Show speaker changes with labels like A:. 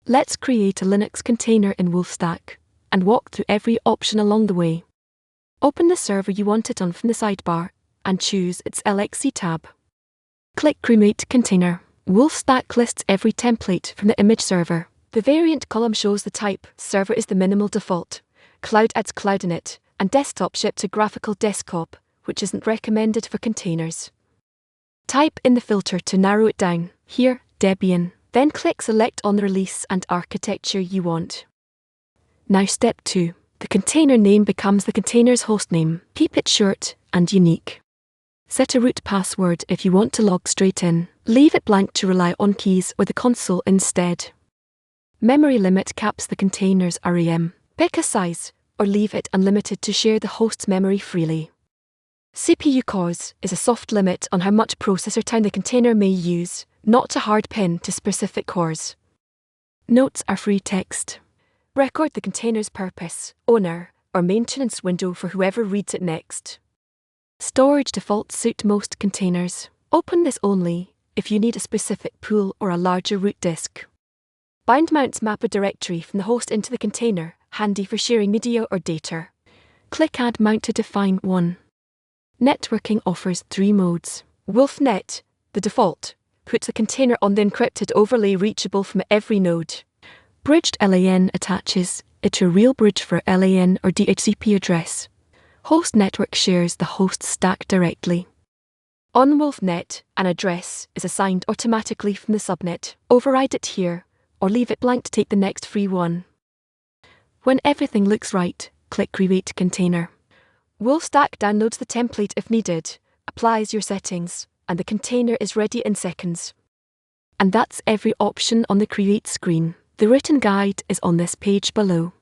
A: Let's create a Linux container in WolfStack and walk through every option along the way. Open the server you want it on from the sidebar and choose its LXC tab. Click Create Container. WolfStack lists every template from the image server. The variant column shows the type. Server is the minimal default. Cloud adds cloud init, and desktop shipped to graphical desktop, which isn't recommended for containers. Type in the filter to narrow it down. Here, Debian. Then click Select on the release and architecture you want. Now step 2. The container name becomes the container's hostname. Keep it short and unique. Set a root password if you want to log straight in. Leave it blank to rely on keys or the console instead. Memory limit caps the container's RAM. Pick a size, or leave it unlimited to share the host's memory freely. CPU cores is a soft limit on how much processor time the container may use, not a hard pin to specific cores. Notes are free text. Record the container's purpose, owner, or maintenance window for whoever reads it next. Storage defaults suit most containers. Open this only if you need a specific pool or a larger root disk. Bind mounts map a directory from the host into the container, handy for sharing media or data. Click Add Mount to define one. Networking offers 3 modes. WolfNet, the default, puts a container on the encrypted overlay reachable from every node. Bridged LAN attaches it to a real bridge for LAN or DHCP address. Host network shares the host stack directly. On WolfNet, an address is assigned automatically from the subnet. Override it here, or leave it blank to take the next free one. When everything looks right, click Create Container. WolfStack downloads the template if needed, applies your settings, and the container is ready in seconds. And that's every option on the Create screen. The written guide is on this page below.